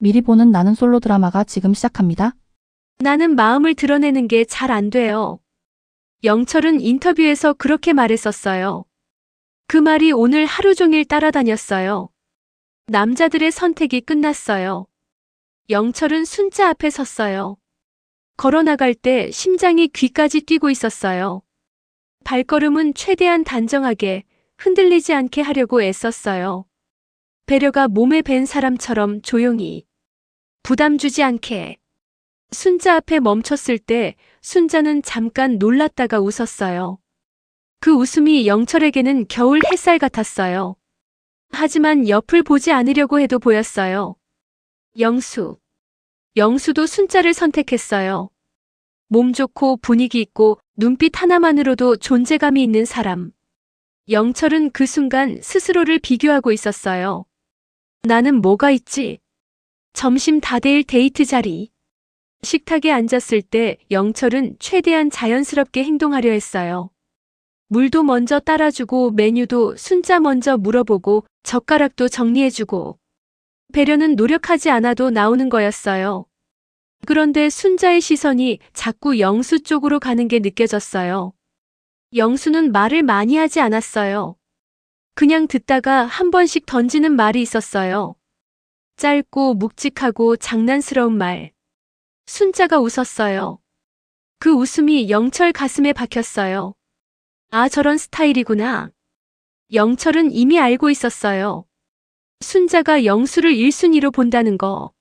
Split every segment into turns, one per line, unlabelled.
미리 보는 나는 솔로 드라마가 지금 시작합니다.
나는 마음을 드러내는 게 잘 안 돼요. 영철은 인터뷰에서 그렇게 말했었어요. 그 말이 오늘 하루 종일 따라다녔어요. 남자들의 선택이 끝났어요. 영철은 순자 앞에 섰어요. 걸어 나갈 때 심장이 귀까지 뛰고 있었어요. 발걸음은 최대한 단정하게 흔들리지 않게 하려고 애썼어요. 배려가 몸에 밴 사람처럼 조용히, 부담 주지 않게. 순자 앞에 멈췄을 때 순자는 잠깐 놀랐다가 웃었어요. 그 웃음이 영철에게는 겨울 햇살 같았어요. 하지만 옆을 보지 않으려고 해도 보였어요. 영수도 순자를 선택했어요. 몸 좋고 분위기 있고 눈빛 하나만으로도 존재감이 있는 사람. 영철은 그 순간 스스로를 비교하고 있었어요. 나는 뭐가 있지? 점심 다대일 데이트 자리. 식탁에 앉았을 때 영철은 최대한 자연스럽게 행동하려 했어요. 물도 먼저 따라주고 메뉴도 순자 먼저 물어보고 젓가락도 정리해주고. 배려는 노력하지 않아도 나오는 거였어요. 그런데 순자의 시선이 자꾸 영수 쪽으로 가는 게 느껴졌어요. 영수는 말을 많이 하지 않았어요. 그냥 듣다가 한 번씩 던지는 말이 있었어요. 짧고 묵직하고 장난스러운 말. 순자가 웃었어요. 그 웃음이 영철 가슴에 박혔어요. 아, 저런 스타일이구나. 영철은 이미 알고 있었어요. 순자가 영수를 1순위로 본다는 거.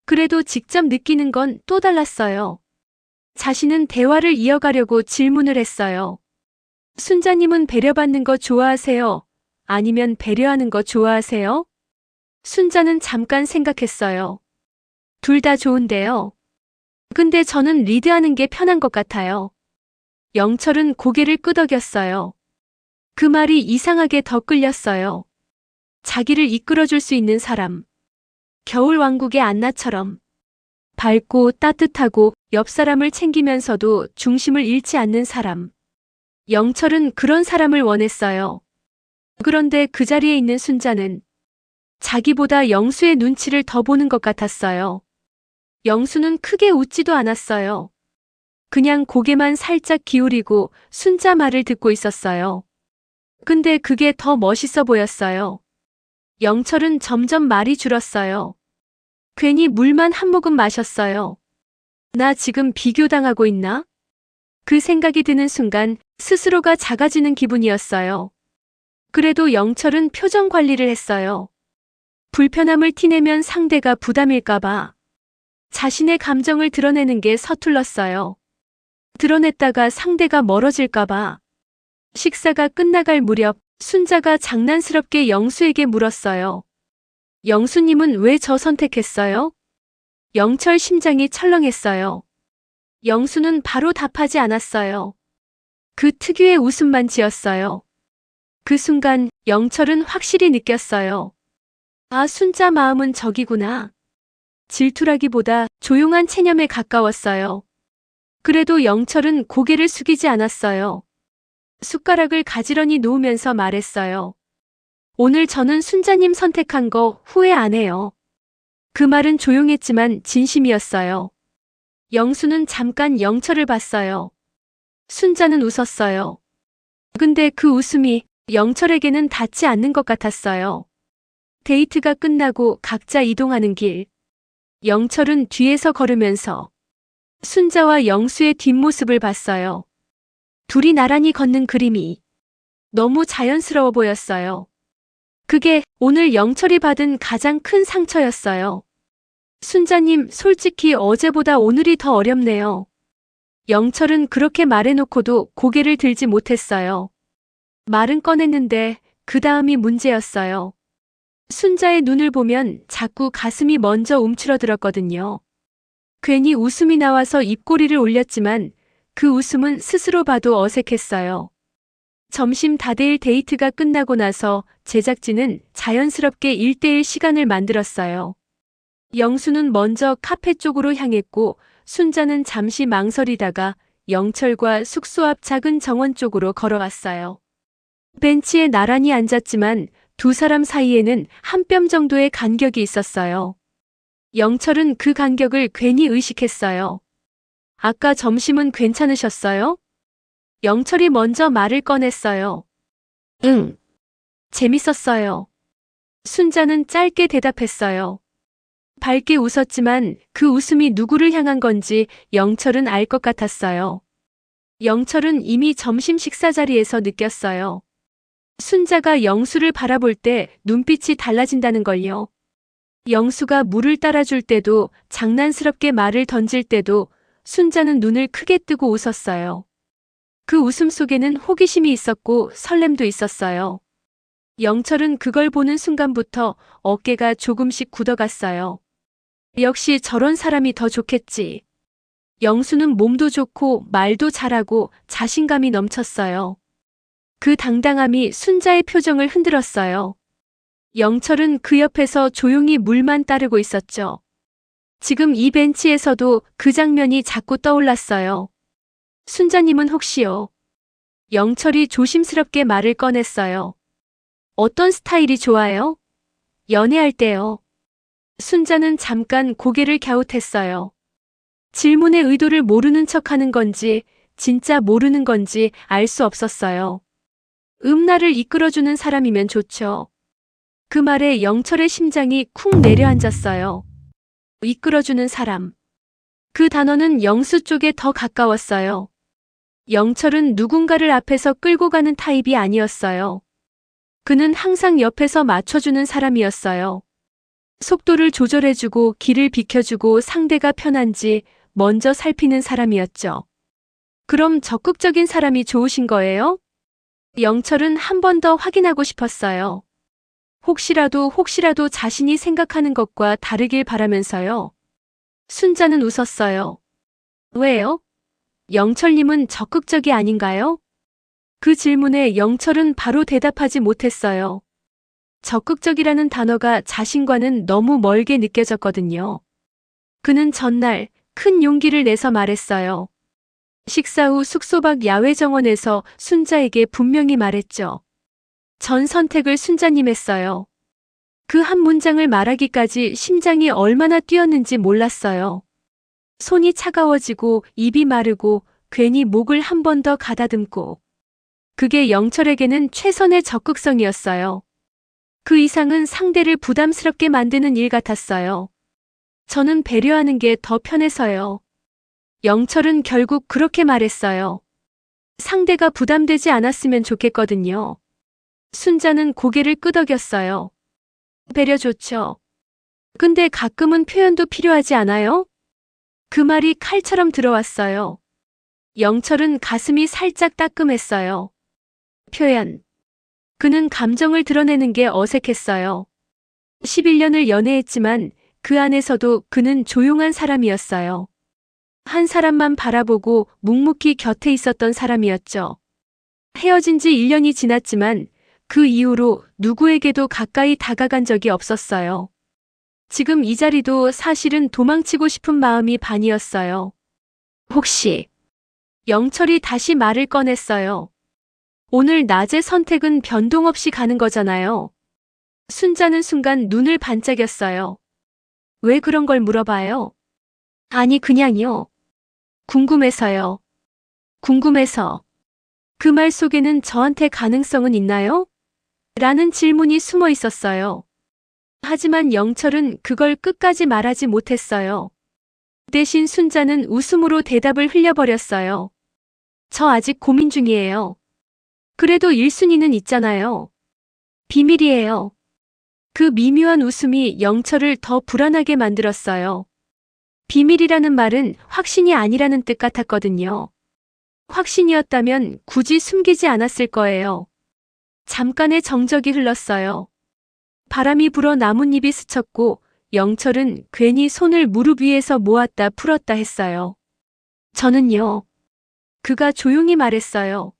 그래도 직접 느끼는 건 또 달랐어요. 자신은 대화를 이어가려고 질문을 했어요. 순자님은 배려받는 거 좋아하세요? 아니면 배려하는 거 좋아하세요? 순자는 잠깐 생각했어요. 둘 다 좋은데요. 근데 저는 리드하는 게 편한 것 같아요. 영철은 고개를 끄덕였어요. 그 말이 이상하게 더 끌렸어요. 자기를 이끌어줄 수 있는 사람. 겨울 왕국의 안나처럼. 밝고 따뜻하고 옆 사람을 챙기면서도 중심을 잃지 않는 사람. 영철은 그런 사람을 원했어요. 그런데 그 자리에 있는 순자는 자기보다 영수의 눈치를 더 보는 것 같았어요. 영수는 크게 웃지도 않았어요. 그냥 고개만 살짝 기울이고 순자 말을 듣고 있었어요. 근데 그게 더 멋있어 보였어요. 영철은 점점 말이 줄었어요. 괜히 물만 한 모금 마셨어요. 나 지금 비교당하고 있나? 그 생각이 드는 순간 스스로가 작아지는 기분이었어요. 그래도 영철은 표정 관리를 했어요. 불편함을 티내면 상대가 부담일까봐. 자신의 감정을 드러내는 게 서툴렀어요. 드러냈다가 상대가 멀어질까봐. 식사가 끝나갈 무렵 순자가 장난스럽게 영수에게 물었어요. 영수님은 왜 저 선택했어요? 영철 심장이 철렁했어요. 영수는 바로 답하지 않았어요. 그 특유의 웃음만 지었어요. 그 순간 영철은 확실히 느꼈어요. 아, 순자 마음은 저기구나. 질투라기보다 조용한 체념에 가까웠어요. 그래도 영철은 고개를 숙이지 않았어요. 숟가락을 가지런히 놓으면서 말했어요. 오늘 저는 순자님 선택한 거 후회 안 해요. 그 말은 조용했지만 진심이었어요. 영수는 잠깐 영철을 봤어요. 순자는 웃었어요. 근데 그 웃음이 영철에게는 닿지 않는 것 같았어요. 데이트가 끝나고 각자 이동하는 길. 영철은 뒤에서 걸으면서 순자와 영수의 뒷모습을 봤어요. 둘이 나란히 걷는 그림이 너무 자연스러워 보였어요. 그게 오늘 영철이 받은 가장 큰 상처였어요. 순자님, 솔직히 어제보다 오늘이 더 어렵네요. 영철은 그렇게 말해놓고도 고개를 들지 못했어요. 말은 꺼냈는데 그 다음이 문제였어요. 순자의 눈을 보면 자꾸 가슴이 먼저 움츠러들었거든요. 괜히 웃음이 나와서 입꼬리를 올렸지만 그 웃음은 스스로 봐도 어색했어요. 점심 다대일 데이트가 끝나고 나서 제작진은 자연스럽게 1대1 시간을 만들었어요. 영수는 먼저 카페 쪽으로 향했고 순자는 잠시 망설이다가 영철과 숙소 앞 작은 정원 쪽으로 걸어갔어요. 벤치에 나란히 앉았지만 두 사람 사이에는 한 뼘 정도의 간격이 있었어요. 영철은 그 간격을 괜히 의식했어요. 아까 점심은 괜찮으셨어요? 영철이 먼저 말을 꺼냈어요. 응. 재밌었어요. 순자는 짧게 대답했어요. 밝게 웃었지만 그 웃음이 누구를 향한 건지 영철은 알 것 같았어요. 영철은 이미 점심 식사 자리에서 느꼈어요. 순자가 영수를 바라볼 때 눈빛이 달라진다는 걸요. 영수가 물을 따라줄 때도 장난스럽게 말을 던질 때도 순자는 눈을 크게 뜨고 웃었어요. 그 웃음 속에는 호기심이 있었고 설렘도 있었어요. 영철은 그걸 보는 순간부터 어깨가 조금씩 굳어갔어요. 역시 저런 사람이 더 좋겠지. 영수는 몸도 좋고 말도 잘하고 자신감이 넘쳤어요. 그 당당함이 순자의 표정을 흔들었어요. 영철은 그 옆에서 조용히 물만 따르고 있었죠. 지금 이 벤치에서도 그 장면이 자꾸 떠올랐어요. 순자님은 혹시요? 영철이 조심스럽게 말을 꺼냈어요. 어떤 스타일이 좋아요? 연애할 때요. 순자는 잠깐 고개를 갸웃했어요. 질문의 의도를 모르는 척하는 건지 진짜 모르는 건지 알 수 없었어요. 나를 이끌어주는 사람이면 좋죠. 그 말에 영철의 심장이 쿵 내려앉았어요. 이끌어주는 사람. 그 단어는 영수 쪽에 더 가까웠어요. 영철은 누군가를 앞에서 끌고 가는 타입이 아니었어요. 그는 항상 옆에서 맞춰주는 사람이었어요. 속도를 조절해주고 길을 비켜주고 상대가 편한지 먼저 살피는 사람이었죠. 그럼 적극적인 사람이 좋으신 거예요? 영철은 한 번 더 확인하고 싶었어요. 혹시라도 자신이 생각하는 것과 다르길 바라면서요. 순자는 웃었어요. 왜요? 영철님은 적극적이 아닌가요? 그 질문에 영철은 바로 대답하지 못했어요. 적극적이라는 단어가 자신과는 너무 멀게 느껴졌거든요. 그는 전날 큰 용기를 내서 말했어요. 식사 후 숙소 밖 야외 정원에서 순자에게 분명히 말했죠. 전 선택을 순자님 했어요. 그 한 문장을 말하기까지 심장이 얼마나 뛰었는지 몰랐어요. 손이 차가워지고 입이 마르고 괜히 목을 한 번 더 가다듬고. 그게 영철에게는 최선의 적극성이었어요. 그 이상은 상대를 부담스럽게 만드는 일 같았어요. 저는 배려하는 게 더 편해서요. 영철은 결국 그렇게 말했어요. 상대가 부담되지 않았으면 좋겠거든요. 순자는 고개를 끄덕였어요. 배려 좋죠. 근데 가끔은 표현도 필요하지 않아요? 그 말이 칼처럼 들어왔어요. 영철은 가슴이 살짝 따끔했어요. 표현. 그는 감정을 드러내는 게 어색했어요. 11년을 연애했지만 그 안에서도 그는 조용한 사람이었어요. 한 사람만 바라보고 묵묵히 곁에 있었던 사람이었죠. 헤어진 지 1년이 지났지만 그 이후로 누구에게도 가까이 다가간 적이 없었어요. 지금 이 자리도 사실은 도망치고 싶은 마음이 반이었어요. 혹시 영철이 다시 말을 꺼냈어요. 오늘 낮의 선택은 변동 없이 가는 거잖아요. 순자는 순간 눈을 반짝였어요. 왜 그런 걸 물어봐요? 아니 그냥요. 궁금해서요. 궁금해서. 그 말 속에는 저한테 가능성은 있나요? 라는 질문이 숨어 있었어요. 하지만 영철은 그걸 끝까지 말하지 못했어요. 대신 순자는 웃음으로 대답을 흘려버렸어요. 저 아직 고민 중이에요. 그래도 1순위는 있잖아요. 비밀이에요. 그 미묘한 웃음이 영철을 더 불안하게 만들었어요. 비밀이라는 말은 확신이 아니라는 뜻 같았거든요. 확신이었다면 굳이 숨기지 않았을 거예요. 잠깐의 정적이 흘렀어요. 바람이 불어 나뭇잎이 스쳤고 영철은 괜히 손을 무릎 위에서 모았다 풀었다 했어요. 저는요. 그가 조용히 말했어요.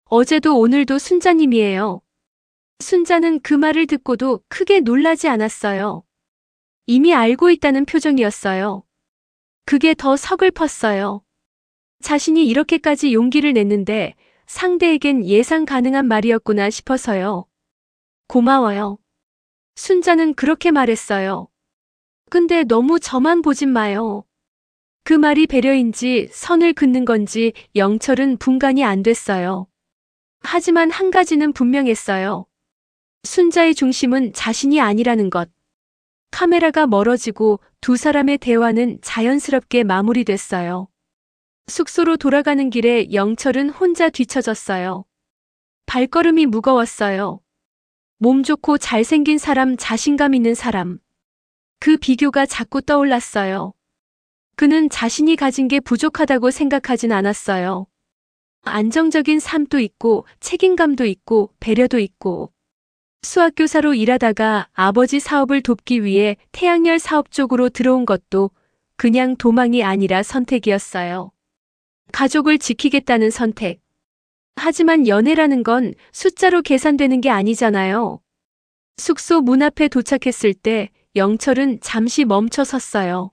어제도 오늘도 순자님이에요. 순자는 그 말을 듣고도 크게 놀라지 않았어요. 이미 알고 있다는 표정이었어요. 그게 더 서글펐어요. 자신이 이렇게까지 용기를 냈는데 상대에겐 예상 가능한 말이었구나 싶어서요. 고마워요. 순자는 그렇게 말했어요. 근데 너무 저만 보진 마요. 그 말이 배려인지 선을 긋는 건지 영철은 분간이 안 됐어요. 하지만 한 가지는 분명했어요. 순자의 중심은 자신이 아니라는 것. 카메라가 멀어지고 두 사람의 대화는 자연스럽게 마무리됐어요. 숙소로 돌아가는 길에 영철은 혼자 뒤처졌어요. 발걸음이 무거웠어요. 몸 좋고 잘생긴 사람, 자신감 있는 사람. 그 비교가 자꾸 떠올랐어요. 그는 자신이 가진 게 부족하다고 생각하진 않았어요. 안정적인 삶도 있고 책임감도 있고 배려도 있고. 수학교사로 일하다가 아버지 사업을 돕기 위해 태양열 사업 쪽으로 들어온 것도 그냥 도망이 아니라 선택이었어요. 가족을 지키겠다는 선택. 하지만 연애라는 건 숫자로 계산되는 게 아니잖아요. 숙소 문 앞에 도착했을 때 영철은 잠시 멈춰 섰어요.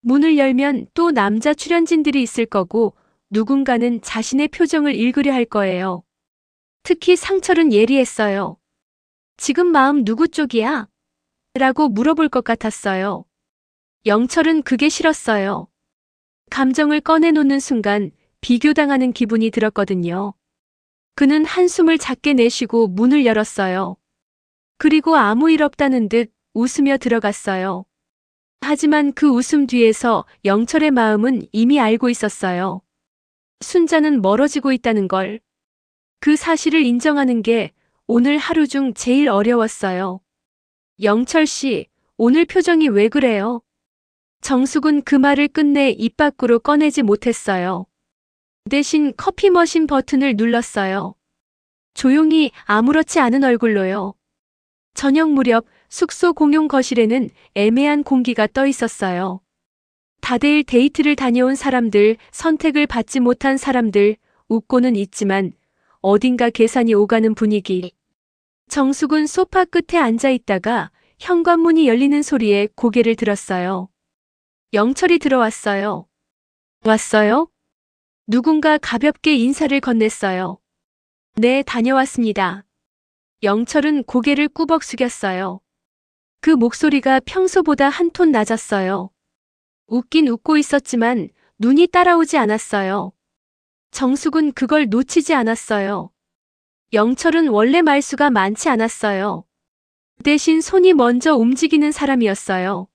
문을 열면 또 남자 출연진들이 있을 거고 누군가는 자신의 표정을 읽으려 할 거예요. 특히 상철은 예리했어요. 지금 마음 누구 쪽이야? 라고 물어볼 것 같았어요. 영철은 그게 싫었어요. 감정을 꺼내놓는 순간 비교당하는 기분이 들었거든요. 그는 한숨을 작게 내쉬고 문을 열었어요. 그리고 아무 일 없다는 듯 웃으며 들어갔어요. 하지만 그 웃음 뒤에서 영철의 마음은 이미 알고 있었어요. 순자는 멀어지고 있다는 걸. 그 사실을 인정하는 게 오늘 하루 중 제일 어려웠어요. 영철 씨, 오늘 표정이 왜 그래요? 정숙은 그 말을 끝내 입 밖으로 꺼내지 못했어요. 대신 커피 머신 버튼을 눌렀어요. 조용히 아무렇지 않은 얼굴로요. 저녁 무렵 숙소 공용 거실에는 애매한 공기가 떠 있었어요. 다대일 데이트를 다녀온 사람들, 선택을 받지 못한 사람들, 웃고는 있지만 어딘가 계산이 오가는 분위기. 정숙은 소파 끝에 앉아 있다가 현관문이 열리는 소리에 고개를 들었어요. 영철이 들어왔어요. 왔어요? 누군가 가볍게 인사를 건넸어요. 네, 다녀왔습니다. 영철은 고개를 꾸벅 숙였어요. 그 목소리가 평소보다 한 톤 낮았어요. 웃긴 웃고 있었지만 눈이 따라오지 않았어요. 정숙은 그걸 놓치지 않았어요. 영철은 원래 말수가 많지 않았어요. 대신 손이 먼저 움직이는 사람이었어요.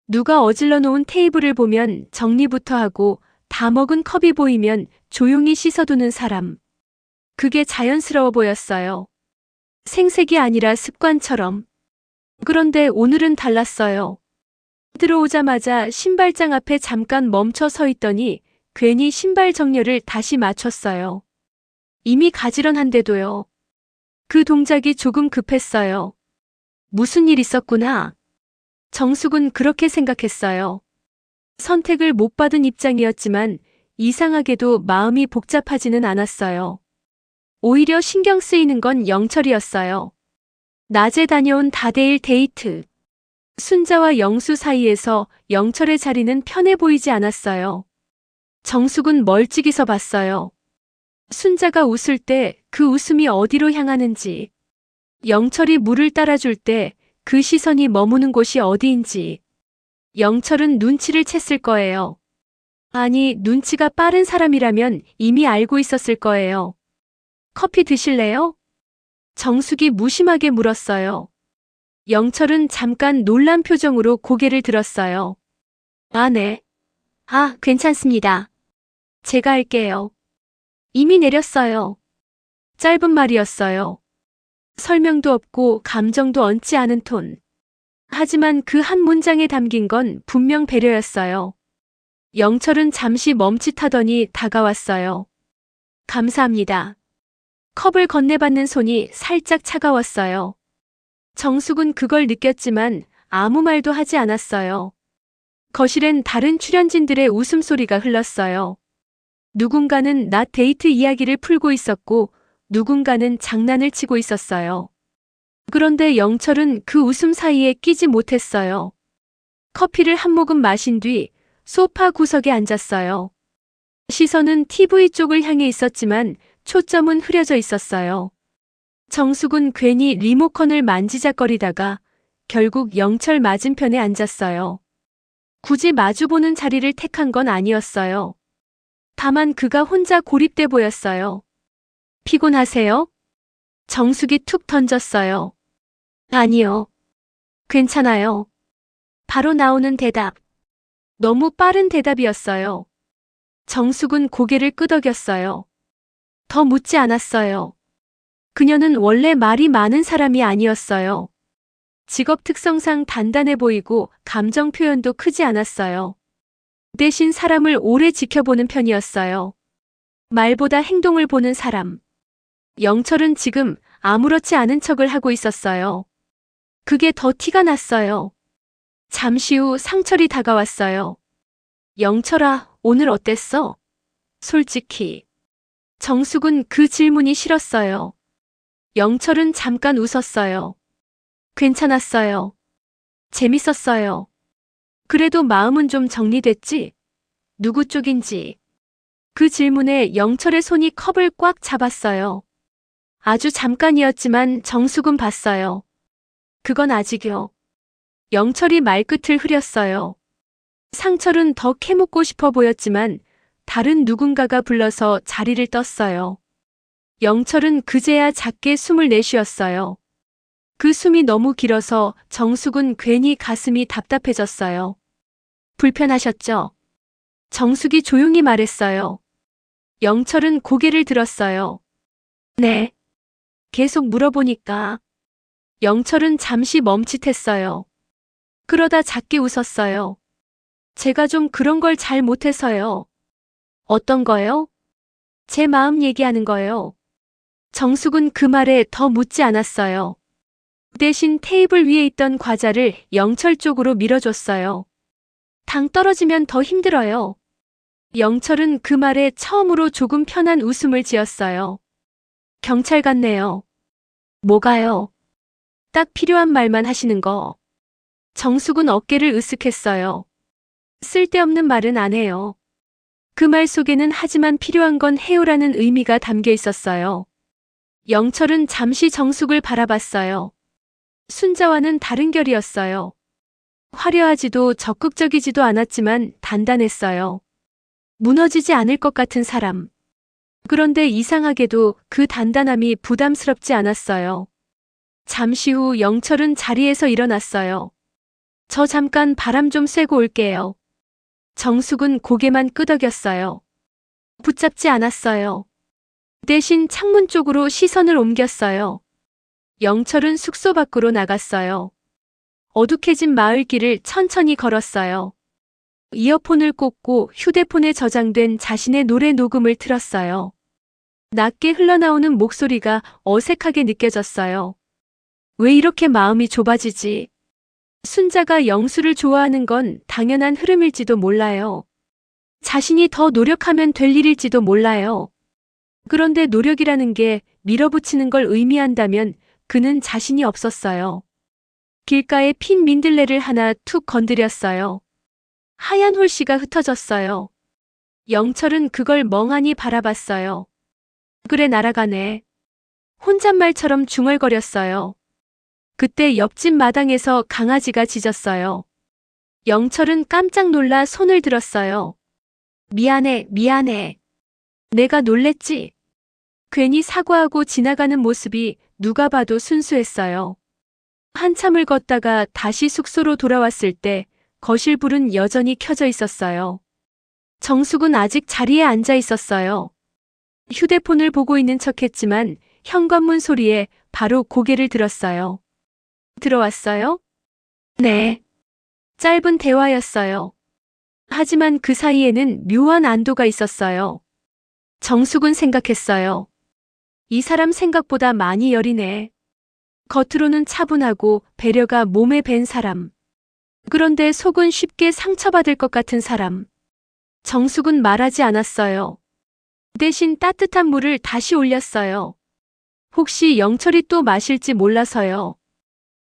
누가 어질러 놓은 테이블을 보면 정리부터 하고 다 먹은 컵이 보이면 조용히 씻어두는 사람. 그게 자연스러워 보였어요. 생색이 아니라 습관처럼. 그런데 오늘은 달랐어요. 들어오자마자 신발장 앞에 잠깐 멈춰 서 있더니 괜히 신발 정렬을 다시 맞췄어요. 이미 가지런한데도요. 그 동작이 조금 급했어요. 무슨 일 있었구나. 정숙은 그렇게 생각했어요. 선택을 못 받은 입장이었지만 이상하게도 마음이 복잡하지는 않았어요. 오히려 신경 쓰이는 건 영철이었어요. 낮에 다녀온 다대일 데이트. 순자와 영수 사이에서 영철의 자리는 편해 보이지 않았어요. 정숙은 멀찍이 서 봤어요. 순자가 웃을 때 그 웃음이 어디로 향하는지, 영철이 물을 따라줄 때 그 시선이 머무는 곳이 어디인지. 영철은 눈치를 챘을 거예요. 아니, 눈치가 빠른 사람이라면 이미 알고 있었을 거예요. 커피 드실래요? 정숙이 무심하게 물었어요. 영철은 잠깐 놀란 표정으로 고개를 들었어요. 아, 네. 아, 괜찮습니다. 제가 할게요. 이미 내렸어요. 짧은 말이었어요. 설명도 없고 감정도 얹지 않은 톤. 하지만 그 한 문장에 담긴 건 분명 배려였어요. 영철은 잠시 멈칫하더니 다가왔어요. 감사합니다. 컵을 건네받는 손이 살짝 차가웠어요. 정숙은 그걸 느꼈지만 아무 말도 하지 않았어요. 거실엔 다른 출연진들의 웃음소리가 흘렀어요. 누군가는 낮 데이트 이야기를 풀고 있었고 누군가는 장난을 치고 있었어요. 그런데 영철은 그 웃음 사이에 끼지 못했어요. 커피를 한 모금 마신 뒤 소파 구석에 앉았어요. 시선은 TV 쪽을 향해 있었지만 초점은 흐려져 있었어요. 정숙은 괜히 리모컨을 만지작거리다가 결국 영철 맞은편에 앉았어요. 굳이 마주보는 자리를 택한 건 아니었어요. 다만 그가 혼자 고립돼 보였어요. 피곤하세요? 정숙이 툭 던졌어요. 아니요. 괜찮아요. 바로 나오는 대답. 너무 빠른 대답이었어요. 정숙은 고개를 끄덕였어요. 더 묻지 않았어요. 그녀는 원래 말이 많은 사람이 아니었어요. 직업 특성상 단단해 보이고 감정 표현도 크지 않았어요. 대신 사람을 오래 지켜보는 편이었어요. 말보다 행동을 보는 사람. 영철은 지금 아무렇지 않은 척을 하고 있었어요. 그게 더 티가 났어요. 잠시 후 상철이 다가왔어요. 영철아, 오늘 어땠어? 솔직히. 정숙은 그 질문이 싫었어요. 영철은 잠깐 웃었어요. 괜찮았어요. 재밌었어요. 그래도 마음은 좀 정리됐지? 누구 쪽인지. 그 질문에 영철의 손이 컵을 꽉 잡았어요. 아주 잠깐이었지만 정숙은 봤어요. 그건 아직요. 영철이 말끝을 흐렸어요. 상철은 더 캐묻고 싶어 보였지만 다른 누군가가 불러서 자리를 떴어요. 영철은 그제야 작게 숨을 내쉬었어요. 그 숨이 너무 길어서 정숙은 괜히 가슴이 답답해졌어요. 불편하셨죠? 정숙이 조용히 말했어요. 영철은 고개를 들었어요. 네. 계속 물어보니까. 영철은 잠시 멈칫했어요. 그러다 작게 웃었어요. 제가 좀 그런 걸 잘 못해서요. 어떤 거요? 제 마음 얘기하는 거요. 정숙은 그 말에 더 묻지 않았어요. 대신 테이블 위에 있던 과자를 영철 쪽으로 밀어줬어요. 당 떨어지면 더 힘들어요. 영철은 그 말에 처음으로 조금 편한 웃음을 지었어요. 경찰 같네요. 뭐가요? 딱 필요한 말만 하시는 거. 정숙은 어깨를 으쓱했어요. 쓸데없는 말은 안 해요. 그 말 속에는 하지만 필요한 건 해요라는 의미가 담겨 있었어요. 영철은 잠시 정숙을 바라봤어요. 순자와는 다른 결이었어요. 화려하지도 적극적이지도 않았지만 단단했어요. 무너지지 않을 것 같은 사람. 그런데 이상하게도 그 단단함이 부담스럽지 않았어요. 잠시 후 영철은 자리에서 일어났어요. 저 잠깐 바람 좀 쐬고 올게요. 정숙은 고개만 끄덕였어요. 붙잡지 않았어요. 대신 창문 쪽으로 시선을 옮겼어요. 영철은 숙소 밖으로 나갔어요. 어둑해진 마을길을 천천히 걸었어요. 이어폰을 꽂고 휴대폰에 저장된 자신의 노래 녹음을 틀었어요. 낮게 흘러나오는 목소리가 어색하게 느껴졌어요. 왜 이렇게 마음이 좁아지지? 순자가 영수를 좋아하는 건 당연한 흐름일지도 몰라요. 자신이 더 노력하면 될 일일지도 몰라요. 그런데 노력이라는 게 밀어붙이는 걸 의미한다면 그는 자신이 없었어요. 길가에 핀 민들레를 하나 툭 건드렸어요. 하얀 홀씨가 흩어졌어요. 영철은 그걸 멍하니 바라봤어요. 그래 날아가네. 혼잣말처럼 중얼거렸어요. 그때 옆집 마당에서 강아지가 짖었어요. 영철은 깜짝 놀라 손을 들었어요. 미안해, 미안해. 내가 놀랬지? 괜히 사과하고 지나가는 모습이 누가 봐도 순수했어요. 한참을 걷다가 다시 숙소로 돌아왔을 때 거실 불은 여전히 켜져 있었어요. 정숙은 아직 자리에 앉아 있었어요. 휴대폰을 보고 있는 척했지만 현관문 소리에 바로 고개를 들었어요. 들어왔어요? 네. 짧은 대화였어요. 하지만 그 사이에는 묘한 안도가 있었어요. 정숙은 생각했어요. 이 사람 생각보다 많이 여리네. 겉으로는 차분하고 배려가 몸에 밴 사람. 그런데 속은 쉽게 상처받을 것 같은 사람. 정숙은 말하지 않았어요. 대신 따뜻한 물을 다시 올렸어요. 혹시 영철이 또 마실지 몰라서요.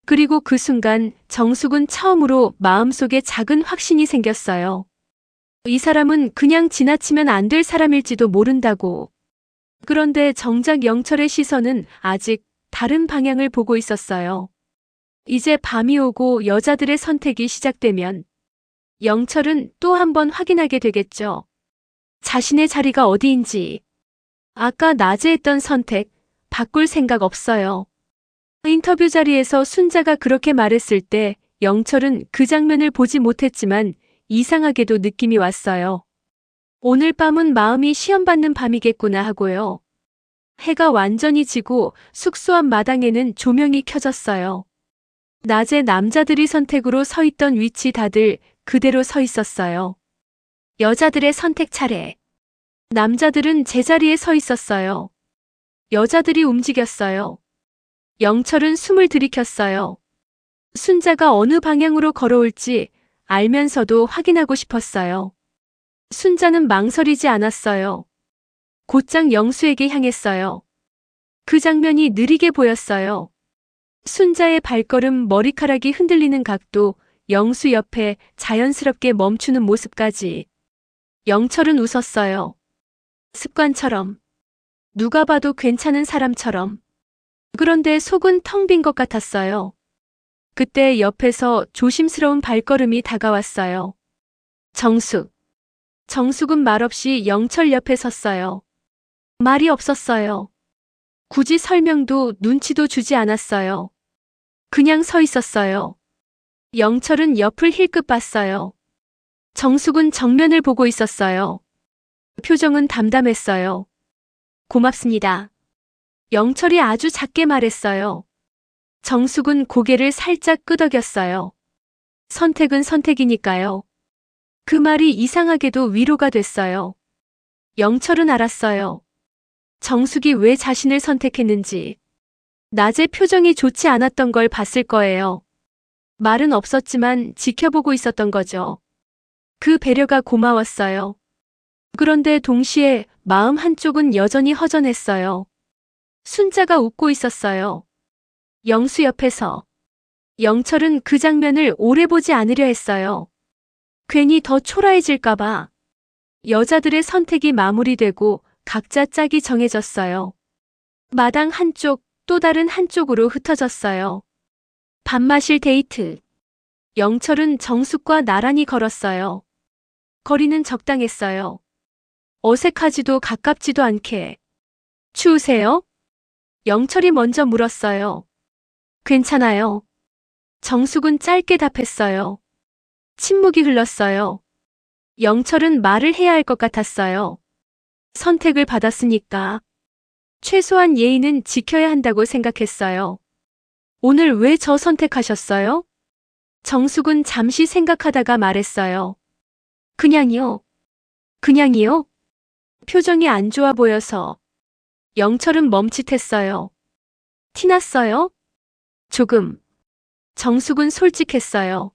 그리고 그 순간 정숙은 처음으로 마음속에 작은 확신이 생겼어요. 이 사람은 그냥 지나치면 안 될 사람일지도 모른다고. 그런데 정작 영철의 시선은 아직 다른 방향을 보고 있었어요. 이제 밤이 오고 여자들의 선택이 시작되면 영철은 또 한 번 확인하게 되겠죠. 자신의 자리가 어디인지. 아까 낮에 했던 선택, 바꿀 생각 없어요. 인터뷰 자리에서 순자가 그렇게 말했을 때 영철은 그 장면을 보지 못했지만 이상하게도 느낌이 왔어요. 오늘 밤은 마음이 시험받는 밤이겠구나 하고요. 해가 완전히 지고 숙소 앞 마당에는 조명이 켜졌어요. 낮에 남자들이 선택으로 서 있던 위치 다들 그대로 서 있었어요. 여자들의 선택 차례. 남자들은 제자리에 서 있었어요. 여자들이 움직였어요. 영철은 숨을 들이켰어요. 순자가 어느 방향으로 걸어올지 알면서도 확인하고 싶었어요. 순자는 망설이지 않았어요. 곧장 영수에게 향했어요. 그 장면이 느리게 보였어요. 순자의 발걸음, 머리카락이 흔들리는 각도, 영수 옆에 자연스럽게 멈추는 모습까지. 영철은 웃었어요. 습관처럼. 누가 봐도 괜찮은 사람처럼. 그런데 속은 텅 빈 것 같았어요. 그때 옆에서 조심스러운 발걸음이 다가왔어요. 정숙. 정숙은 말없이 영철 옆에 섰어요. 말이 없었어요. 굳이 설명도 눈치도 주지 않았어요. 그냥 서 있었어요. 영철은 옆을 힐끗 봤어요. 정숙은 정면을 보고 있었어요. 표정은 담담했어요. 고맙습니다. 영철이 아주 작게 말했어요. 정숙은 고개를 살짝 끄덕였어요. 선택은 선택이니까요. 그 말이 이상하게도 위로가 됐어요. 영철은 알았어요. 정숙이 왜 자신을 선택했는지. 낮에 표정이 좋지 않았던 걸 봤을 거예요. 말은 없었지만 지켜보고 있었던 거죠. 그 배려가 고마웠어요. 그런데 동시에 마음 한쪽은 여전히 허전했어요. 순자가 웃고 있었어요. 영수 옆에서. 영철은 그 장면을 오래 보지 않으려 했어요. 괜히 더 초라해질까봐. 여자들의 선택이 마무리되고 각자 짝이 정해졌어요. 마당 한쪽, 또 다른 한쪽으로 흩어졌어요. 밥 마실 데이트. 영철은 정숙과 나란히 걸었어요. 거리는 적당했어요. 어색하지도 가깝지도 않게. 추우세요? 영철이 먼저 물었어요. 괜찮아요. 정숙은 짧게 답했어요. 침묵이 흘렀어요. 영철은 말을 해야 할 것 같았어요. 선택을 받았으니까. 최소한 예의는 지켜야 한다고 생각했어요. 오늘 왜 저 선택하셨어요? 정숙은 잠시 생각하다가 말했어요. 그냥이요. 그냥이요? 표정이 안 좋아 보여서. 영철은 멈칫했어요. 티났어요? 조금. 정숙은 솔직했어요.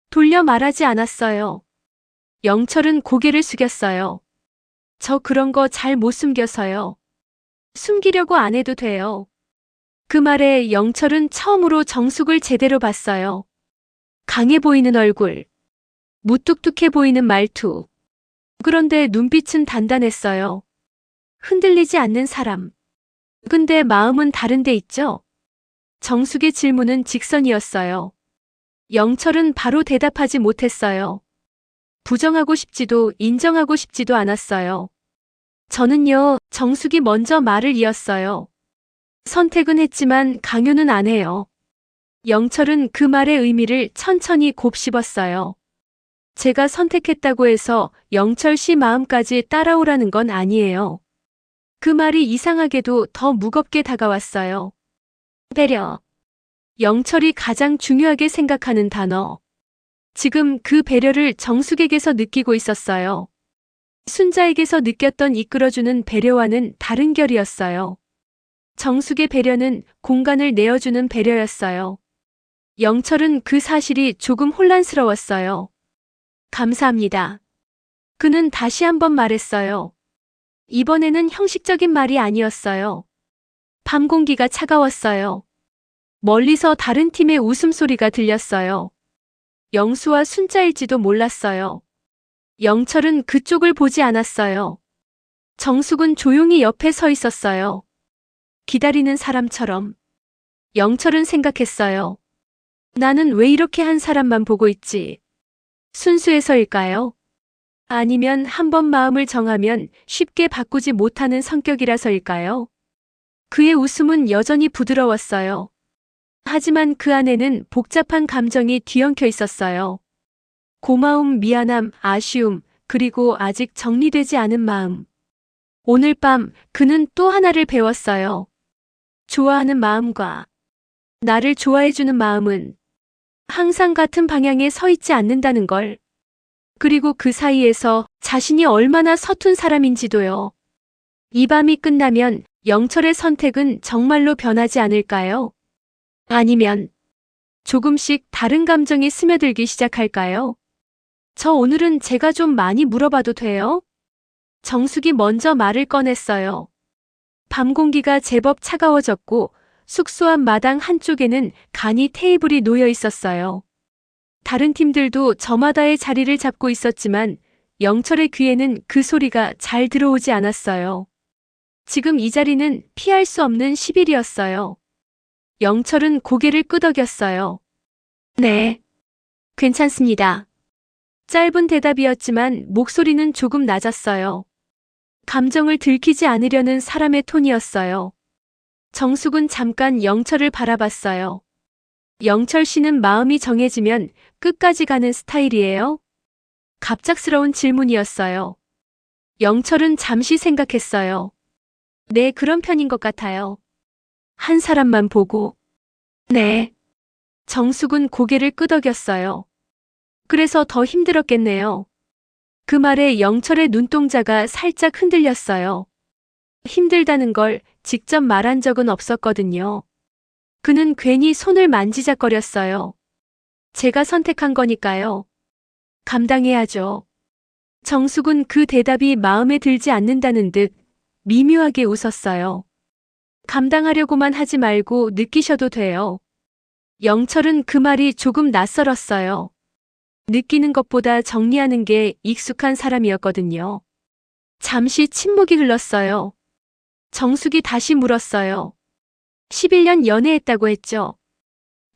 돌려 말하지 않았어요. 영철은 고개를 숙였어요. 저 그런 거 잘 못 숨겨서요. 숨기려고 안 해도 돼요. 그 말에 영철은 처음으로 정숙을 제대로 봤어요. 강해 보이는 얼굴, 무뚝뚝해 보이는 말투. 그런데 눈빛은 단단했어요. 흔들리지 않는 사람. 근데 마음은 다른 데 있죠? 정숙의 질문은 직선이었어요. 영철은 바로 대답하지 못했어요. 부정하고 싶지도 인정하고 싶지도 않았어요. 저는요, 정숙이 먼저 말을 이었어요. 선택은 했지만 강요는 안 해요. 영철은 그 말의 의미를 천천히 곱씹었어요. 제가 선택했다고 해서 영철 씨 마음까지 따라오라는 건 아니에요. 그 말이 이상하게도 더 무겁게 다가왔어요. 배려. 영철이 가장 중요하게 생각하는 단어. 지금 그 배려를 정숙에게서 느끼고 있었어요. 순자에게서 느꼈던 이끌어주는 배려와는 다른 결이었어요. 정숙의 배려는 공간을 내어주는 배려였어요. 영철은 그 사실이 조금 혼란스러웠어요. 감사합니다. 그는 다시 한번 말했어요. 이번에는 형식적인 말이 아니었어요. 밤 공기가 차가웠어요. 멀리서 다른 팀의 웃음소리가 들렸어요. 영수와 순자일지도 몰랐어요. 영철은 그쪽을 보지 않았어요. 정숙은 조용히 옆에 서 있었어요. 기다리는 사람처럼. 영철은 생각했어요. 나는 왜 이렇게 한 사람만 보고 있지? 순수해서일까요? 아니면 한 번 마음을 정하면 쉽게 바꾸지 못하는 성격이라서일까요? 그의 웃음은 여전히 부드러웠어요. 하지만 그 안에는 복잡한 감정이 뒤엉켜 있었어요. 고마움, 미안함, 아쉬움, 그리고 아직 정리되지 않은 마음. 오늘 밤 그는 또 하나를 배웠어요. 좋아하는 마음과 나를 좋아해주는 마음은 항상 같은 방향에 서 있지 않는다는 걸. 그리고 그 사이에서 자신이 얼마나 서툰 사람인지도요. 이 밤이 끝나면 영철의 선택은 정말로 변하지 않을까요? 아니면 조금씩 다른 감정이 스며들기 시작할까요? 저 오늘은 제가 좀 많이 물어봐도 돼요? 정숙이 먼저 말을 꺼냈어요. 밤 공기가 제법 차가워졌고 숙소앞 마당 한쪽에는 간이 테이블이 놓여 있었어요. 다른 팀들도 저마다의 자리를 잡고 있었지만 영철의 귀에는 그 소리가 잘 들어오지 않았어요. 지금 이 자리는 피할 수 없는 시빌이었어요. 영철은 고개를 끄덕였어요. 네, 괜찮습니다. 짧은 대답이었지만 목소리는 조금 낮았어요. 감정을 들키지 않으려는 사람의 톤이었어요. 정숙은 잠깐 영철을 바라봤어요. 영철 씨는 마음이 정해지면 끝까지 가는 스타일이에요? 갑작스러운 질문이었어요. 영철은 잠시 생각했어요. 네, 그런 편인 것 같아요. 한 사람만 보고. 네. 정숙은 고개를 끄덕였어요. 그래서 더 힘들었겠네요. 그 말에 영철의 눈동자가 살짝 흔들렸어요. 힘들다는 걸 직접 말한 적은 없었거든요. 그는 괜히 손을 만지작거렸어요. 제가 선택한 거니까요. 감당해야죠. 정숙은 그 대답이 마음에 들지 않는다는 듯 미묘하게 웃었어요. 감당하려고만 하지 말고 느끼셔도 돼요. 영철은 그 말이 조금 낯설었어요. 느끼는 것보다 정리하는 게 익숙한 사람이었거든요. 잠시 침묵이 흘렀어요. 정숙이 다시 물었어요. 11년 연애했다고 했죠.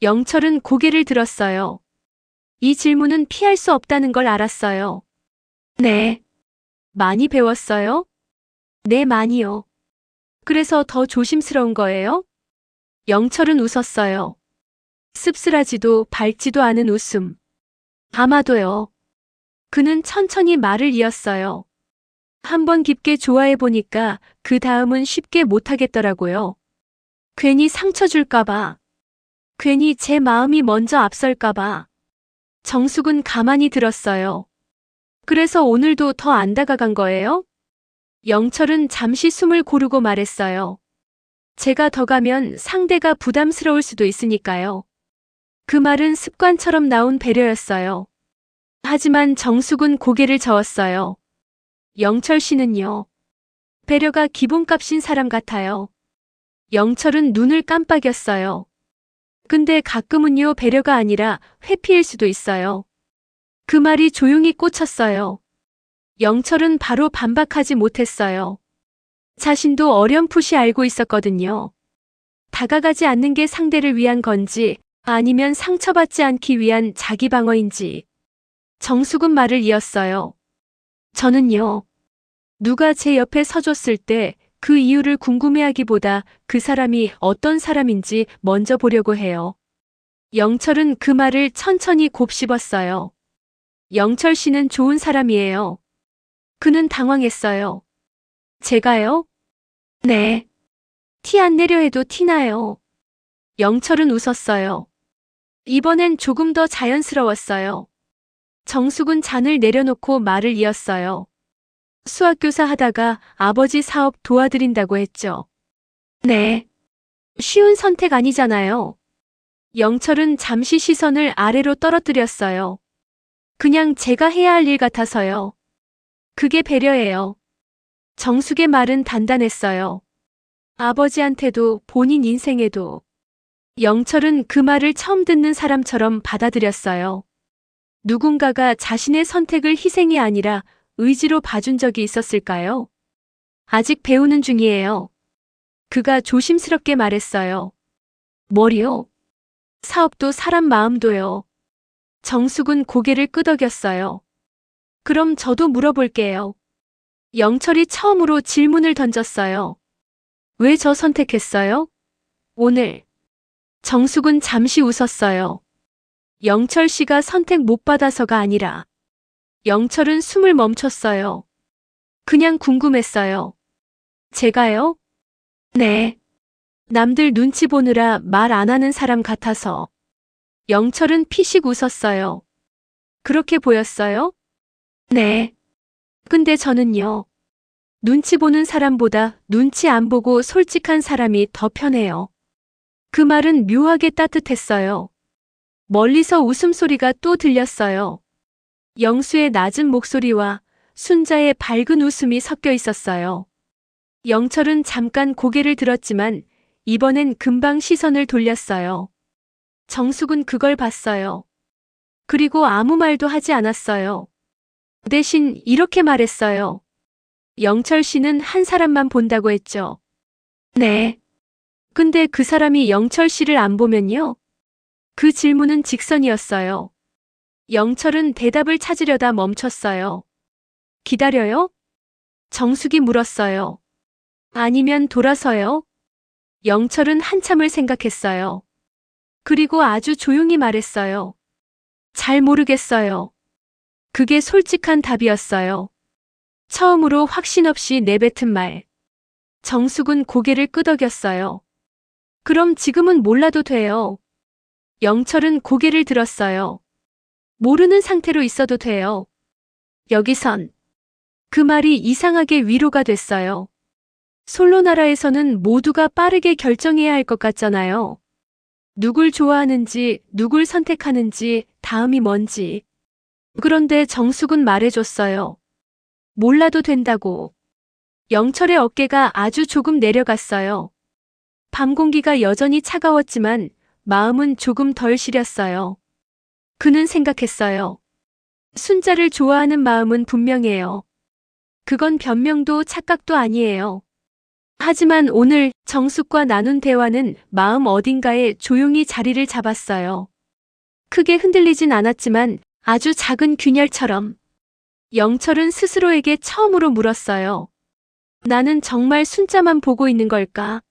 영철은 고개를 들었어요. 이 질문은 피할 수 없다는 걸 알았어요. 네. 많이 배웠어요? 네, 많이요. 그래서 더 조심스러운 거예요? 영철은 웃었어요. 씁쓸하지도 밝지도 않은 웃음. 아마도요. 그는 천천히 말을 이었어요. 한번 깊게 좋아해 보니까 그 다음은 쉽게 못하겠더라고요. 괜히 상처 줄까봐. 괜히 제 마음이 먼저 앞설까봐. 정숙은 가만히 들었어요. 그래서 오늘도 더 안 다가간 거예요? 영철은 잠시 숨을 고르고 말했어요. 제가 더 가면 상대가 부담스러울 수도 있으니까요. 그 말은 습관처럼 나온 배려였어요. 하지만 정숙은 고개를 저었어요. 영철 씨는요. 배려가 기본값인 사람 같아요. 영철은 눈을 깜빡였어요. 근데 가끔은요, 배려가 아니라 회피일 수도 있어요. 그 말이 조용히 꽂혔어요. 영철은 바로 반박하지 못했어요. 자신도 어렴풋이 알고 있었거든요. 다가가지 않는 게 상대를 위한 건지 아니면 상처받지 않기 위한 자기 방어인지. 정숙은 말을 이었어요. 저는요. 누가 제 옆에 서줬을 때 그 이유를 궁금해하기보다 그 사람이 어떤 사람인지 먼저 보려고 해요. 영철은 그 말을 천천히 곱씹었어요. 영철 씨는 좋은 사람이에요. 그는 당황했어요. 제가요? 네. 티 안 내려 해도 티나요. 영철은 웃었어요. 이번엔 조금 더 자연스러웠어요. 정숙은 잔을 내려놓고 말을 이었어요. 수학교사 하다가 아버지 사업 도와드린다고 했죠. 네. 쉬운 선택 아니잖아요. 영철은 잠시 시선을 아래로 떨어뜨렸어요. 그냥 제가 해야 할 일 같아서요. 그게 배려예요. 정숙의 말은 단단했어요. 아버지한테도 본인 인생에도. 영철은 그 말을 처음 듣는 사람처럼 받아들였어요. 누군가가 자신의 선택을 희생이 아니라 의지로 봐준 적이 있었을까요? 아직 배우는 중이에요. 그가 조심스럽게 말했어요. 뭘요? 사업도 사람 마음도요. 정숙은 고개를 끄덕였어요. 그럼 저도 물어볼게요. 영철이 처음으로 질문을 던졌어요. 왜 저 선택했어요? 오늘. 정숙은 잠시 웃었어요. 영철 씨가 선택 못 받아서가 아니라 영철은 숨을 멈췄어요. 그냥 궁금했어요. 제가요? 네. 남들 눈치 보느라 말 안 하는 사람 같아서. 영철은 피식 웃었어요. 그렇게 보였어요? 네. 근데 저는요. 눈치 보는 사람보다 눈치 안 보고 솔직한 사람이 더 편해요. 그 말은 묘하게 따뜻했어요. 멀리서 웃음소리가 또 들렸어요. 영수의 낮은 목소리와 순자의 밝은 웃음이 섞여 있었어요. 영철은 잠깐 고개를 들었지만 이번엔 금방 시선을 돌렸어요. 정숙은 그걸 봤어요. 그리고 아무 말도 하지 않았어요. 대신 이렇게 말했어요. 영철 씨는 한 사람만 본다고 했죠. 네. 근데 그 사람이 영철 씨를 안 보면요? 그 질문은 직선이었어요. 영철은 대답을 찾으려다 멈췄어요. 기다려요? 정숙이 물었어요. 아니면 돌아서요? 영철은 한참을 생각했어요. 그리고 아주 조용히 말했어요. 잘 모르겠어요. 그게 솔직한 답이었어요. 처음으로 확신 없이 내뱉은 말. 정숙은 고개를 끄덕였어요. 그럼 지금은 몰라도 돼요. 영철은 고개를 들었어요. 모르는 상태로 있어도 돼요. 여기선. 그 말이 이상하게 위로가 됐어요. 솔로나라에서는 모두가 빠르게 결정해야 할 것 같잖아요. 누굴 좋아하는지, 누굴 선택하는지, 다음이 뭔지. 그런데 정숙은 말해줬어요. 몰라도 된다고. 영철의 어깨가 아주 조금 내려갔어요. 밤 공기가 여전히 차가웠지만 마음은 조금 덜 시렸어요. 그는 생각했어요. 순자를 좋아하는 마음은 분명해요. 그건 변명도 착각도 아니에요. 하지만 오늘 정숙과 나눈 대화는 마음 어딘가에 조용히 자리를 잡았어요. 크게 흔들리진 않았지만 아주 작은 균열처럼. 영철은 스스로에게 처음으로 물었어요. 나는 정말 순자만 보고 있는 걸까?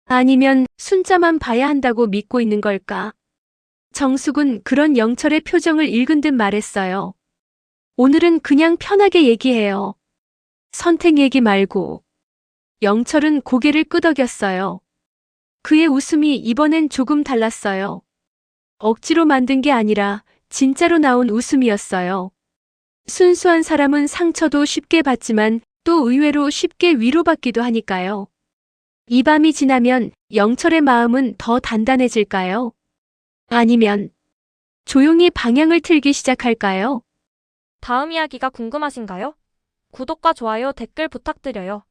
아니면 순자만 봐야 한다고 믿고 있는 걸까? 정숙은 그런 영철의 표정을 읽은 듯 말했어요. 오늘은 그냥 편하게 얘기해요. 선택 얘기 말고. 영철은 고개를 끄덕였어요. 그의 웃음이 이번엔 조금 달랐어요. 억지로 만든 게 아니라 진짜로 나온 웃음이었어요. 순수한 사람은 상처도 쉽게 받지만 또 의외로 쉽게 위로받기도 하니까요. 이 밤이 지나면 영철의 마음은 더 단단해질까요? 아니면 조용히 방향을 틀기 시작할까요?
다음 이야기가 궁금하신가요? 구독과 좋아요, 댓글 부탁드려요.